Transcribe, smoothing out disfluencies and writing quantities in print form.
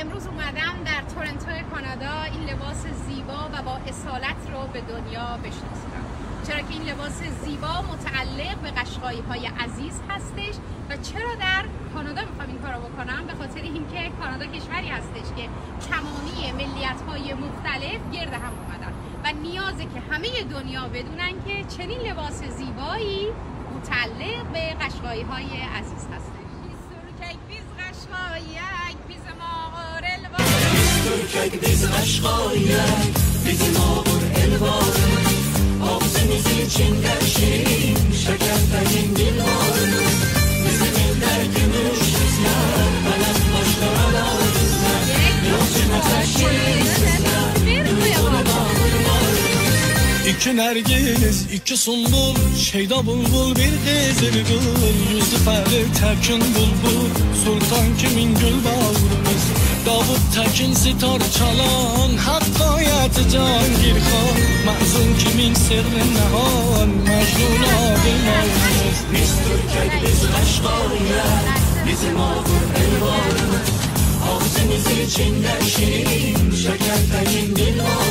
امروز اومدم در تورنتو کانادا این لباس زیبا و با اصالت رو به دنیا بشناسونم، چرا که این لباس زیبا متعلق به قشقایی‌های عزیز هستش و چرا در کانادا میخوام این کارو بکنم؟ به خاطر اینکه کانادا کشوری هستش که کمانی ملیت‌های مختلف گرد هم اومدن و نیازه که همه دنیا بدونن که چنین لباس زیبایی متعلق به قشقایی‌های عزیز هستش. Türkek biz Kaşgar'yek, bizim ağır elvarımız. Ağzımız için her şeyin, şekerpeyin dilvarımız. Bizim elde gümüş bizler, kalem başlara lazımlar. Yolcuna taşıyız bizler, yolcuna dağılmarız. İki nergiz, iki sumbul, şeyda bulbul bir kızılgul. Yüzüfeli tekin bulbul, sultan kimin gül bağrımız. Davud Tekin sitar çalan, hakkayet Cangir Khan. Mahzun kimin sırrı nehan, Mecnun abimaz. Biz Türkek biz Kaşgar'yek, bizim ağır elvarımız. Ağzımız içinde şirin, şekerpeyin dilvarımız.